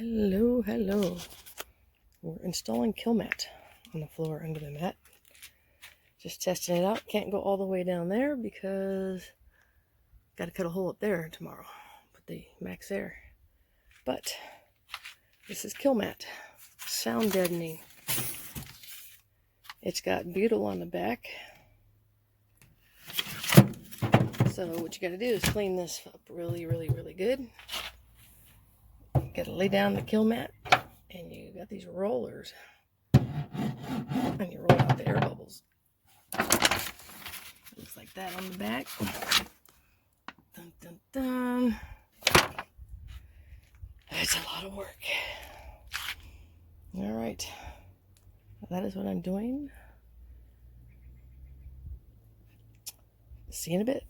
Hello, hello. We're installing Kilmat on the floor under the mat. Just testing it out. Can't go all the way down there because got to cut a hole up there tomorrow. Put the max there. But this is Kilmat sound deadening. It's got butyl on the back. So what you got to do is clean this up really good. You got to lay down the Kilmat, and you got these rollers, and you roll out the air bubbles. Looks like that on the back. Dun, dun, dun. It's a lot of work. All right, that is what I'm doing. See you in a bit.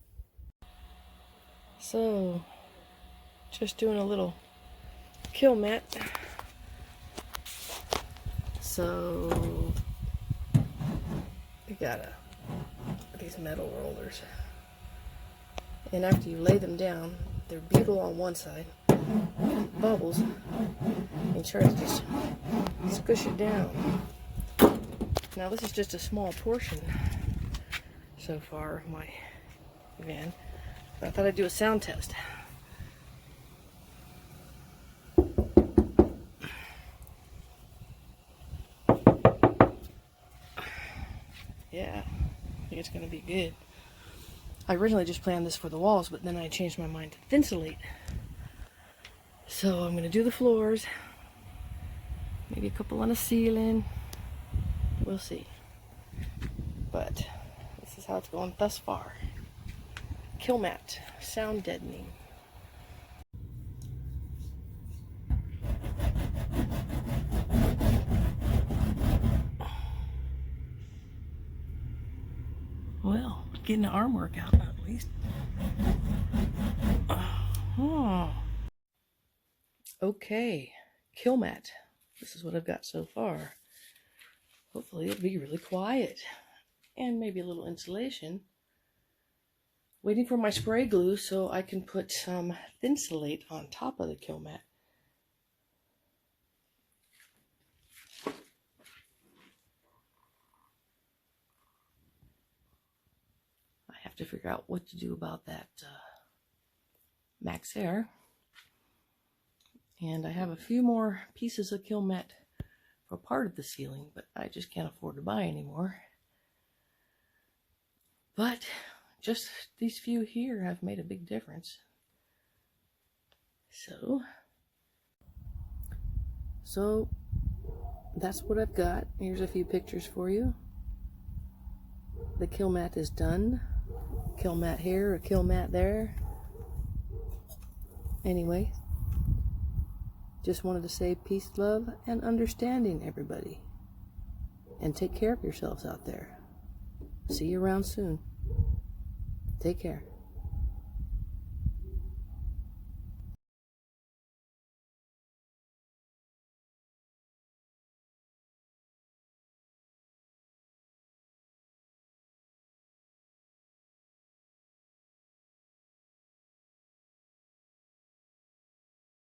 So, just doing a little Kilmat. So, we got these metal rollers, and after you lay them down, they're butyl on one side, bubbles, and try to just squish it down. Now this is just a small portion so far of my van, but I thought I'd do a sound test. Yeah, I think it's going to be good. I originally just planned this for the walls, but then I changed my mind to thinsulate. So I'm going to do the floors, maybe a couple on the ceiling. We'll see. But this is how it's going thus far. Kilmat sound deadening. Well, getting the arm workout at least. Okay, Kilmat. This is what I've got so far. Hopefully it'll be really quiet. And maybe a little insulation. Waiting for my spray glue so I can put some thinsulate on top of the Kilmat. I have to figure out what to do about that max air. And I have a few more pieces of Kilmat for part of the ceiling, but I just can't afford to buy anymore. But just these few here have made a big difference. So that's what I've got. Here's a few pictures for you. The Kilmat is done. Kilmat here, a Kilmat there. Anyway, just wanted to say peace, love, and understanding, everybody. And take care of yourselves out there. See you around soon. Take care.